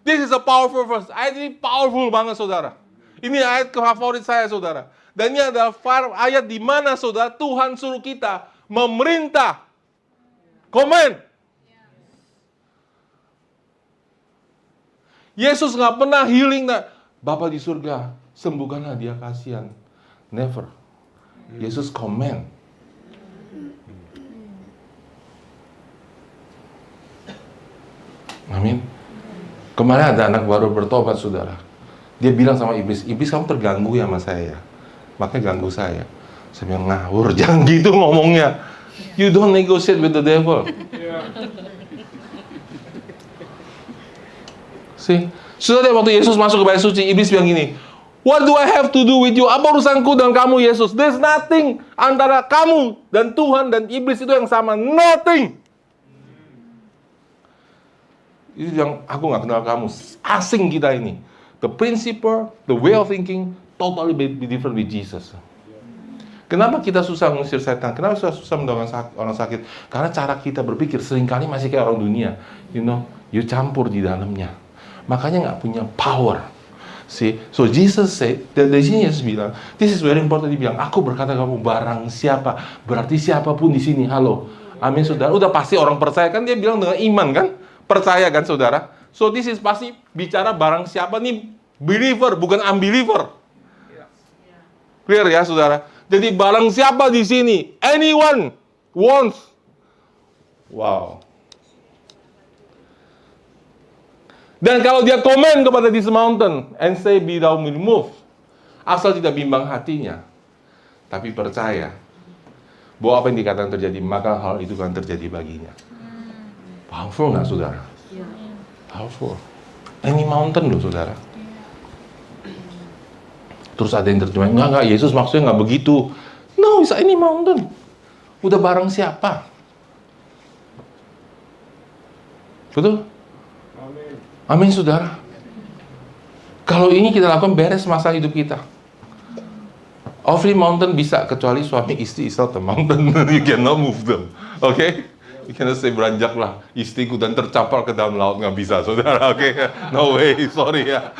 This is a powerful verse. Ayat ini powerful banget, saudara. Ini ayat favorit saya, saudara. Dan ini adalah ayat di mana, saudara, Tuhan suruh kita memerintah. Komen. Yesus nggak pernah healing. Bapa di surga, sembuhkanlah dia, kasihan. Never. Yesus komen. Amin. Kemarin ada anak baru bertobat, saudara. Dia bilang sama iblis, iblis kamu terganggu ya sama saya, makanya ganggu saya. Saya bilang, ngawur, jangan gitu ngomongnya. You don't negotiate with the devil. See? Saudara, waktu Yesus masuk ke bait suci, iblis bilang gini, what do I have to do with you? Apa urusanku dengan kamu, Yesus? There's nothing antara kamu dan Tuhan dan iblis itu yang sama. Nothing. Itu yang aku nggak kenal kamu, asing kita ini. The principle, the way of thinking, totally be different with Jesus. Kenapa kita susah mengusir setan? Kenapa susah mendoakan orang sakit? Karena cara kita berpikir seringkali masih kayak orang dunia. You campur di dalamnya. makanya nggak punya power. See, so Jesus said, dari sini Yesus bilang, this is very important. Dia bilang, aku berkata kamu barang siapa, berarti siapapun di sini. Halo, amin saudara. Udah pasti orang percaya kan, dia bilang dengan iman kan, percaya kan saudara. So this is pasti bicara barang siapa nih, believer bukan unbeliever. Clear ya saudara. Jadi barang siapa di sini, anyone wants. Wow. Dan kalau dia komen kepada this mountain and say be thou removed, asal tidak bimbang hatinya, tapi percaya bahwa apa yang dikatakan terjadi, maka hal itu akan terjadi baginya. Powerful nggak saudara? Powerful. Any mountain loh saudara. Terus ada yang terjemahin, enggak, Yesus maksudnya nggak begitu. No, it's any mountain. Udah barang siapa? Betul? Amin saudara. Kalau ini kita lakukan, beres masa hidup kita. Every mountain bisa, kecuali suami istri is not a mountain. You cannot move them. Okay? You cannot say beranjaklah istriku dan tercampar ke dalam laut, nggak bisa saudara. Okay? No way, sorry ya.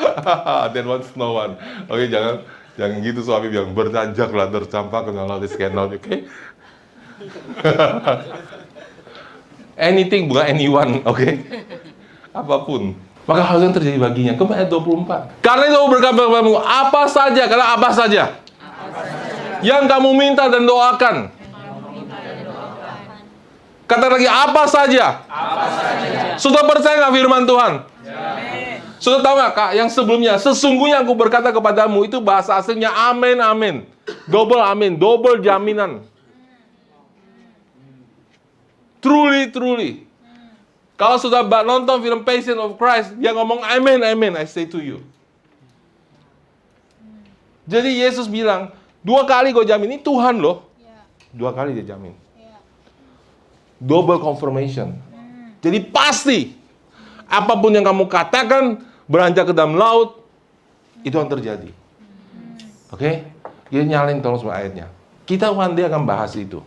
That one's no one. Okay, jangan gitu suami bilang beranjaklah tercampar ke dalam laut, this cannot. Okay? Anything bukan anyone. Okay? Apapun. Maka hal yang terjadi baginya. Kembali ayat 24. Karena itu berkata kepadamu, apa saja, karena apa saja yang kamu minta dan doakan. Kata lagi, apa saja. Sudah percaya nggak firman Tuhan? Sudah tahu nggak Kak, yang sebelumnya, sesungguhnya aku berkata kepadamu, itu bahasa aslinya amin, amin. Double amin, double jaminan. Truly, truly. Kalau sudah nonton film Passion of Christ, dia ngomong amen, amen, I say to you. Jadi Yesus bilang, 2 kali gue jamin, ini Tuhan loh. 2 kali dia jamin. Double confirmation. Jadi pasti, apapun yang kamu katakan, beranjak ke dalam laut, itu akan terjadi. Oke? Kita nyalain tolong semua ayatnya. Kita one day akan bahas itu.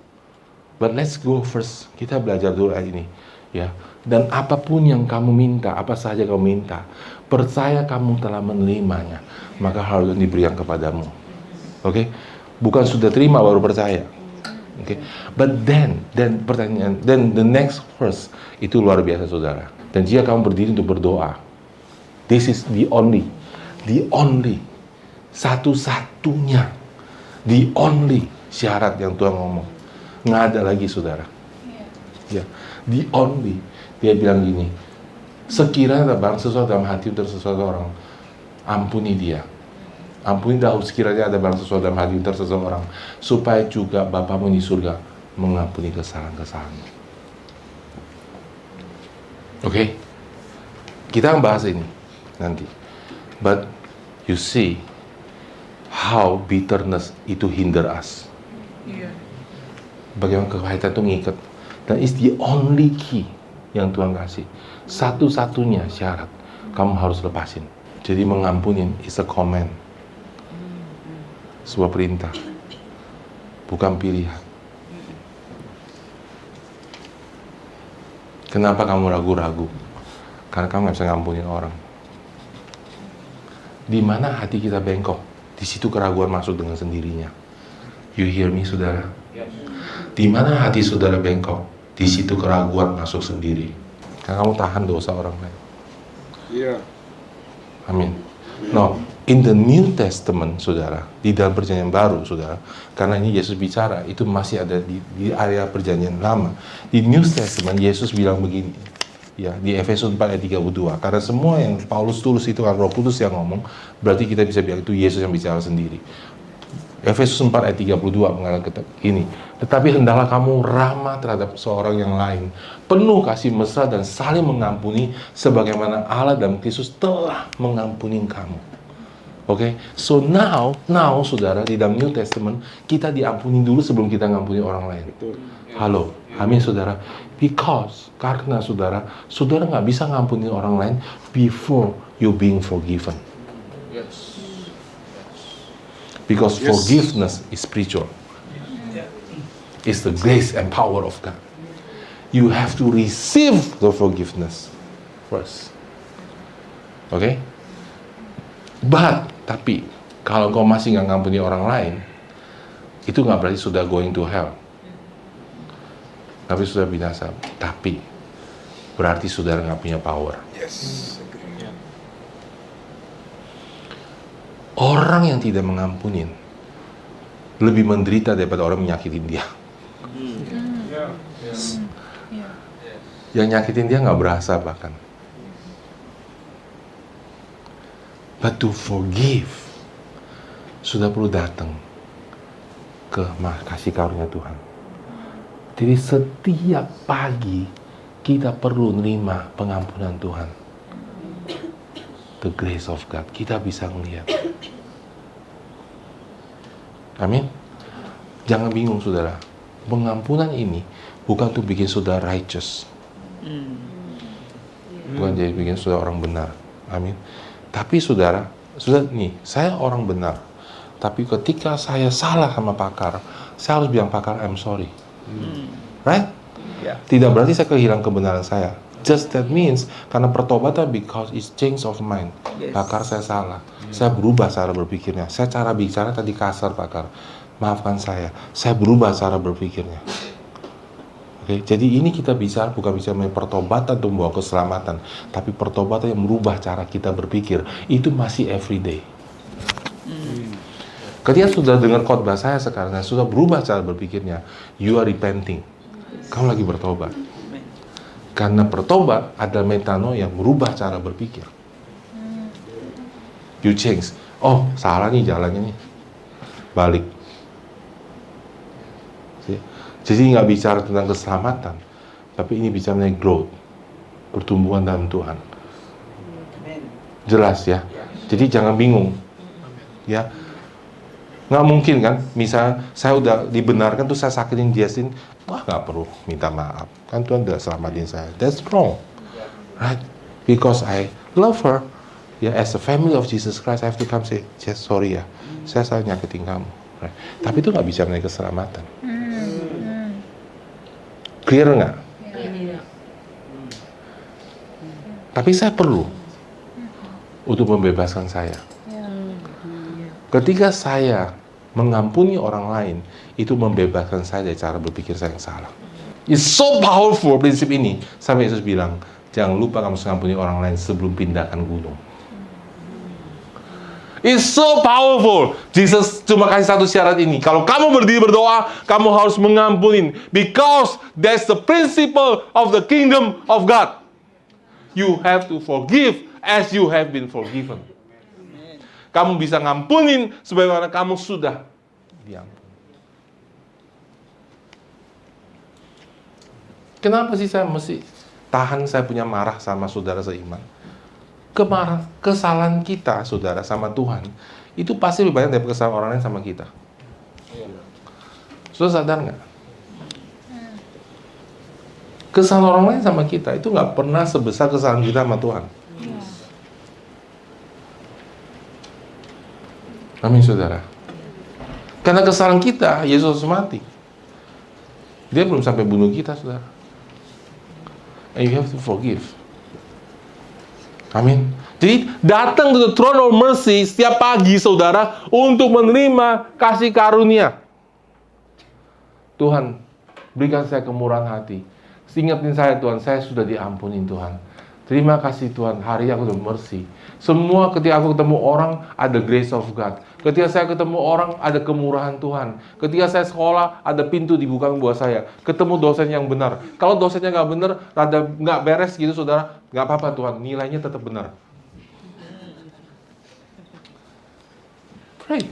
But let's go first. Kita belajar dulu ayat ini. Ya. Dan apapun yang kamu minta, apa saja kamu minta, percaya kamu telah menerimanya, maka hal itu diberikan kepadamu. Oke? Bukan sudah terima baru percaya. Oke? But then pertanyaan, then the next verse itu luar biasa saudara. Dan jika kamu berdiri untuk berdoa, this is the only, satu-satunya, the only syarat yang Tuhan ngomong. Nggak ada lagi saudara. Ya, the only. Dia bilang gini, sekiranya ada barang sesuatu dalam hati untuk seseorang, ampuni dia. Ampuni Daud sekiranya ada barang sesuatu dalam hati untuk seseorang, supaya juga Bapamu di surga mengampuni kesalahan-kesalahanmu. Oke? Kita akan bahas ini nanti. But you see how bitterness itu hinder us. Bagaimana kepahitan itu ngikat. Dan it's the only key yang Tuhan kasih. Satu-satunya syarat kamu harus lepasin. Jadi mengampuni is a command. Sebuah perintah. Bukan pilihan. Kenapa kamu ragu-ragu? Karena kamu gak bisa ngampunin orang. Di mana hati kita bengkok, di situ keraguan masuk dengan sendirinya. You hear me, saudara? Di mana hati saudara bengkok, di situ keraguan masuk sendiri. Karena kamu tahan dosa orang lain. Iya. Amin. No, in the New Testament, saudara, di dalam perjanjian baru, saudara, karena ini Yesus bicara, itu masih ada di area perjanjian lama. Di New Testament, Yesus bilang begini, ya, di Efesus 4 ayat 32. Karena semua yang Paulus tulis itu kan Roh Kudus yang ngomong, berarti kita bisa bilang itu Yesus yang bicara sendiri. Efesus 4 ayat 32 mengatakan ini, tetapi hendaklah kamu ramah terhadap seorang yang lain, penuh kasih mesra dan saling mengampuni sebagaimana Allah dan Kristus telah mengampuni kamu. Oke? So now saudara, di dalam New Testament kita diampuni dulu sebelum kita ngampuni orang lain. Halo, amin saudara. Karena saudara nggak bisa ngampuni orang lain before you being forgiven. Because forgiveness is spiritual. It's the grace and power of God. You have to receive the forgiveness first. Oke? Tapi kalau kau masih nggak ngampuni orang lain, itu nggak berarti sudah going to hell. Tapi sudah binasa. Tapi berarti saudara nggak punya power. Yes. Orang yang tidak mengampunin lebih menderita daripada orang yang nyakitin dia. Yang nyakitin dia nggak berasa bahkan. But to forgive, sudah perlu datang ke kasih karunia Tuhan. Jadi setiap pagi kita perlu nerima pengampunan Tuhan. The grace of God. Kita bisa melihat. Amin. Jangan bingung saudara. Pengampunan ini bukan untuk bikin saudara righteous. Bukan jadi bikin saudara orang benar. Amin. Tapi saudara, nih, saya orang benar. Tapi ketika saya salah sama pakar, saya harus bilang pakar, I'm sorry. Right? Yeah. Tidak berarti saya kehilangan kebenaran saya. Just that means, karena pertobatan because it's change of mind. Yes. Pakar, saya salah. Saya berubah cara berpikirnya. Saya cara bicara tadi kasar, pakar. Maafkan saya berubah cara berpikirnya. Oke, jadi ini kita bicara bukan bicara mengenai pertobatan untuk membawa keselamatan, tapi pertobatan yang merubah cara kita berpikir. Itu masih everyday. Ketika sudah dengar khotbah saya sekarang, dan sudah berubah cara berpikirnya, you are repenting. Kamu lagi bertobat. Karena bertobat adalah metanoia yang merubah cara berpikir. You change. Oh, salah nih jalannya nih. Balik. Jadi nggak bicara tentang keselamatan, tapi ini bicara mengenai growth, pertumbuhan dalam Tuhan. Jelas ya. Jadi jangan bingung. Ya. Nggak mungkin kan, misalnya saya udah dibenarkan tuh saya sakitin Jessin, wah nggak perlu minta maaf, kan Tuhan udah selamatin saya. That's wrong, right? Because I love her, ya, as a family of Jesus Christ, I have to come say, Jess, sorry ya, saya salah nyakitin kamu. Right? Tapi itu nggak bisa mengenai keselamatan. Clear nggak? Tapi saya perlu untuk membebaskan saya. Ketika saya mengampuni orang lain, itu membebaskan saya dari cara berpikir saya yang salah. It's so powerful prinsip ini. Sampai Yesus bilang, jangan lupa kamu mengampuni orang lain sebelum pindahkan gunung. It's so powerful. Jesus cuma kasih satu syarat ini. Kalau kamu berdiri berdoa, kamu harus mengampuni. Because that's the principle of the kingdom of God. You have to forgive as you have been forgiven. Kamu bisa ngampunin sebagaimana kamu sudah diampuni. Kenapa sih saya mesti tahan saya punya marah sama saudara seiman? Kesalahan kita, saudara, sama Tuhan, itu pasti lebih banyak daripada kesalahan orang lain sama kita. Saudara sadar nggak? Kesalahan orang lain sama kita itu nggak pernah sebesar kesalahan kita sama Tuhan. Amin, saudara. Karena kesalahan kita, Yesus mati. Dia belum sampai bunuh kita, saudara. And you have to forgive. Amin. Jadi datang ke throne of mercy setiap pagi, saudara, untuk menerima kasih karunia. Tuhan, berikan saya kemurahan hati. Ingatin saya, Tuhan, saya sudah diampuni, Tuhan. Terima kasih, Tuhan, hari aku udah mercy. Semua ketika aku ketemu orang, ada grace of God. Ketika saya ketemu orang, ada kemurahan Tuhan. Ketika saya sekolah, ada pintu dibuka buat saya. Ketemu dosen yang benar. Kalau dosennya nggak benar, rada nggak beres gitu, saudara, nggak apa-apa, Tuhan. Nilainya tetap benar. Pray.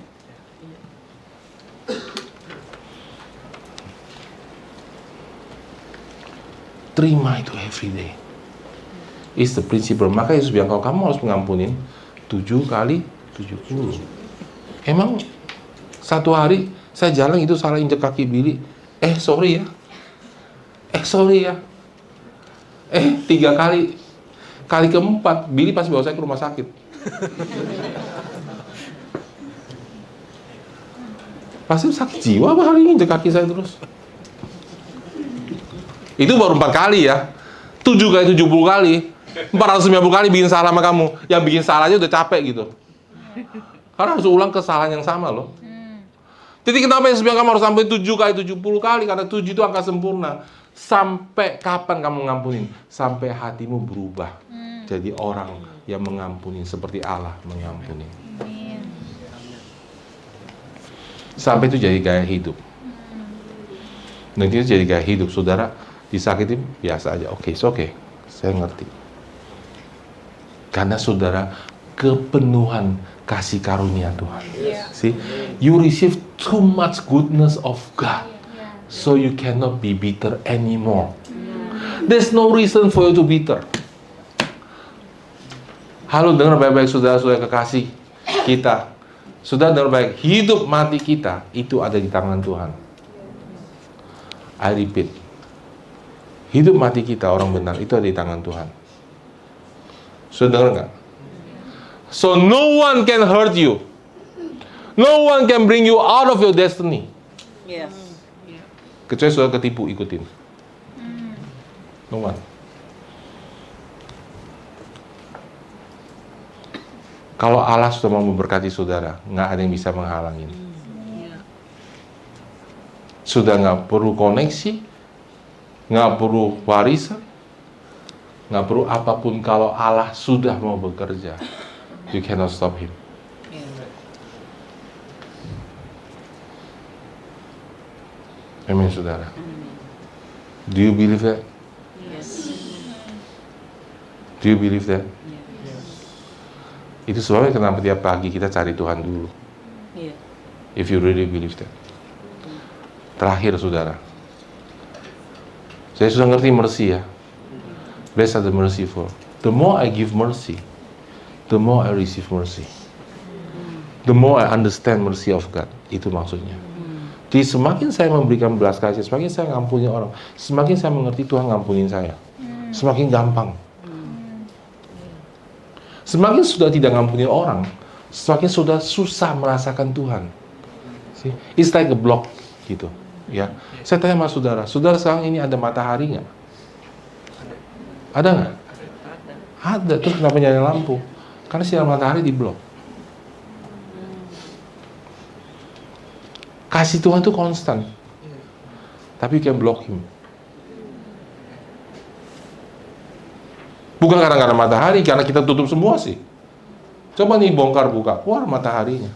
Terima itu every day. It's the principle. Maka Yesus bilang, kalau kamu harus mengampunin 7 kali 70. Emang satu hari saya jalan itu salah injek kaki Billy. Sorry ya. 3 kali. Kali keempat, Billy pasti bawa saya ke rumah sakit. Pasti sakit jiwa apa hari ini injek kaki saya terus. Itu baru 4 kali ya. 7 kali 70 kali. 490 kali bikin salah sama kamu. Yang bikin salahnya udah capek gitu. Karena harus ulang kesalahan yang sama loh. Jadi kenapa Yesus bilang kamu harus sampai 7 kali 70 kali? Karena 7 itu angka sempurna. Sampai kapan kamu ngampunin? Sampai hatimu berubah. Jadi orang yang mengampuni seperti Allah mengampuni. Sampai itu jadi gaya hidup. Nanti itu jadi gaya hidup. Saudara disakitin biasa aja. Oke, oke. Saya ngerti. Karena saudara kepenuhan kasih karunia Tuhan. See, you receive too much goodness of God, so you cannot be bitter anymore. There's no reason for you to bitter. Halo, dengar baik-baik saudara-saudara kekasih kita. Saudara dengar baik, hidup mati kita itu ada di tangan Tuhan. I repeat, hidup mati kita orang benar itu ada di tangan Tuhan. Saudara dengar nggak? So no one can hurt you. No one can bring you out of your destiny. Yes. Kecuali saudara ketipu ikutin. No one. Kalau Allah sudah mau memberkati saudara, nggak ada yang bisa menghalangin. Sudah nggak perlu koneksi, nggak perlu warisan, nggak perlu apapun. Kalau Allah sudah mau bekerja, you cannot stop Him. Amin, saudara. Do you believe that? Yes. Do you believe that? Itu sebabnya kenapa tiap pagi kita cari Tuhan dulu. Yeah. If you really believe that. Terakhir, saudara. Saya sudah ngerti mercy ya. Blessed are the merciful. The more I give mercy, the more I receive mercy. The more I understand mercy of God. Itu maksudnya. Jadi semakin saya memberikan belas kasih, semakin saya ngampuni orang, semakin saya mengerti Tuhan ngampunin saya. Semakin gampang. Semakin sudah tidak ngampuni orang, semakin sudah susah merasakan Tuhan. See? It's like a block gitu. Ya. Saya tanya sama saudara, saudara sekarang ini ada matahari nggak? Ada nggak? Ada. Terus kenapa nyalain lampu? Karena sinar matahari di blok. Kasih Tuhan itu konstan. Tapi you can block Him. Bukan karena matahari, karena kita tutup semua sih. Coba nih bongkar buka, keluar mataharinya.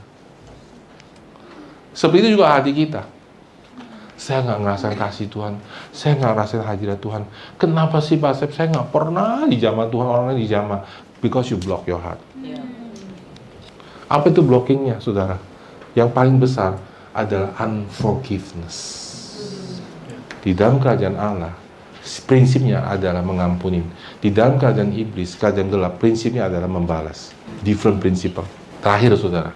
Seperti itu juga hati kita. Saya nggak ngerasain kasih Tuhan, saya nggak ngerasain hadirat Tuhan. Kenapa sih Pak Sep? Saya nggak pernah dijamah Tuhan, orangnya dijamah. Because you block your heart. Apa itu blockingnya, saudara? Yang paling besar adalah unforgiveness. Di dalam kerajaan Allah, prinsipnya adalah mengampuni. Di dalam keadaan iblis, keadaan gelap, prinsipnya adalah membalas. Different principle. Terakhir, saudara.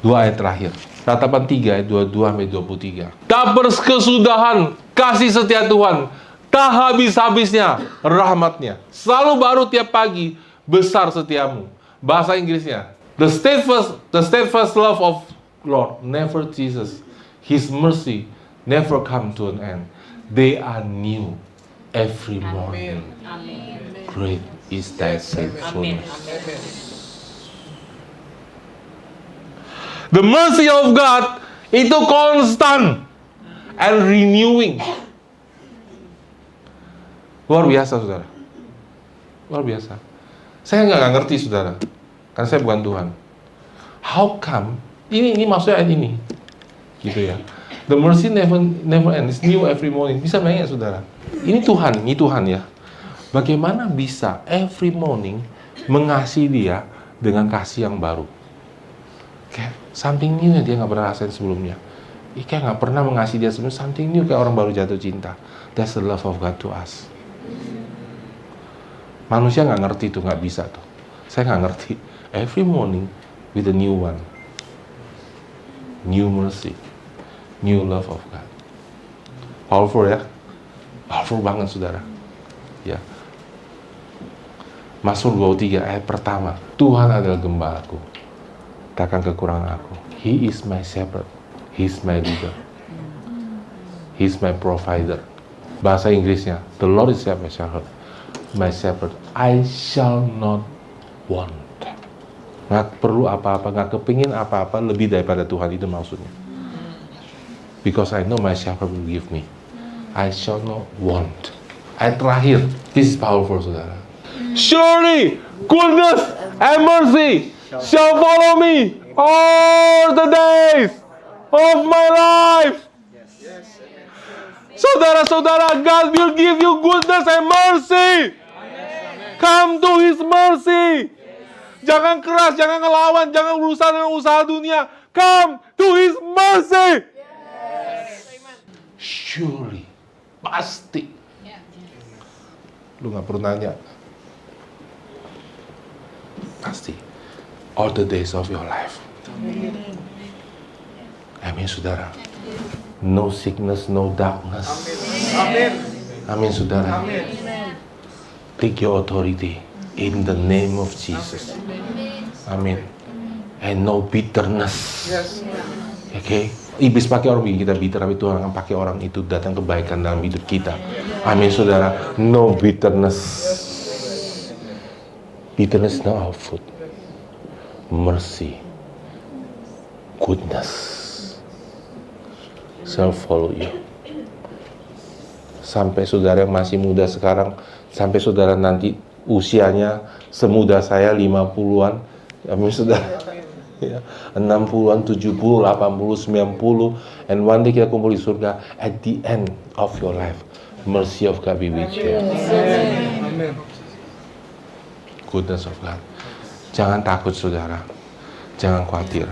2 ayat terakhir. Ratapan 3 ayat 22-23. Tak berkesudahan kasih setia Tuhan, tak habis-habisnya rahmatnya. Selalu baru tiap pagi, besar setiamu. Bahasa Inggrisnya, the steadfast love of Lord never ceases. His mercy never come to an end. They are new every morning. Great is thy faithfulness. The mercy of God itu constant and renewing. Luar biasa, saudara. Luar biasa. Saya nggak ngerti, saudara, karena saya bukan Tuhan. How come? Ini maksudnya ayat ini, gitu ya. The mercy never ends, new every morning. Bisa bayangin, saudara? Ini Tuhan ya. Bagaimana bisa every morning mengasihi dia dengan kasih yang baru? Kayak something new yang dia nggak pernah rasain sebelumnya. Kayak nggak pernah mengasihi dia sebelumnya, something new, kayak orang baru jatuh cinta. That's the love of God to us. Manusia nggak ngerti tuh, nggak bisa tuh. Saya nggak ngerti. Every morning with a new one, new mercy, new love of God. Powerful ya, powerful banget, saudara. Ya. Mazmur 23 ayat pertama. Tuhan adalah gembalaku, takkan kekurangan aku. He is my shepherd. He is my leader. He is my provider. Bahasa Inggrisnya, the Lord is my shepherd. my shepherd, I shall not want. Nggak perlu apa-apa, nggak kepingin apa-apa lebih daripada Tuhan, itu maksudnya. Because I know my shepherd will give me. I shall not want. Ayat terakhir, this is powerful, saudara. Surely goodness and mercy shall follow me all the days of my life. Saudara-saudara, God will give you goodness and mercy. Come to His mercy. Jangan keras, jangan ngelawan, jangan berusaha dengan usaha dunia. Come to His mercy. Surely, pasti. Lu gak perlu nanya. Pasti. All the days of your life. Amin, saudara. No sickness, no darkness. Amin. Amin, saudara. Take your authority in the name of Jesus. Amin. And no bitterness. Yes. Okay? Iblis pakai orang bikin kita bitter, tapi Tuhan akan pakai orang itu datang kebaikan dalam hidup kita. Amin, saudara. No bitterness. Bitterness not our food. Mercy, goodness shall follow you. Sampai saudara yang masih muda sekarang, sampai saudara nanti usianya semuda saya 50-an, amin saudara. Ya, 60-an, 70, 80, 90, and one day kita kumpul di surga. At the end of your life, mercy of God be with you. Amin. Goodness of God. Jangan takut, saudara. Jangan khawatir.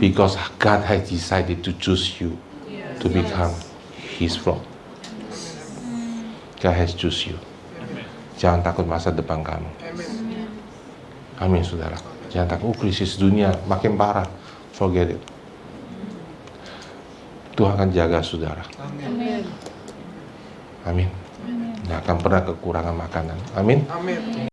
Because God has decided to choose you to become His flock. God has choose you. Jangan takut masa depan kamu. Amin, saudara. Jangan takut, krisis dunia makin parah. Forget it. Tuhan akan jaga saudara. Amin. Nggak akan pernah kekurangan makanan. Amin. Amin.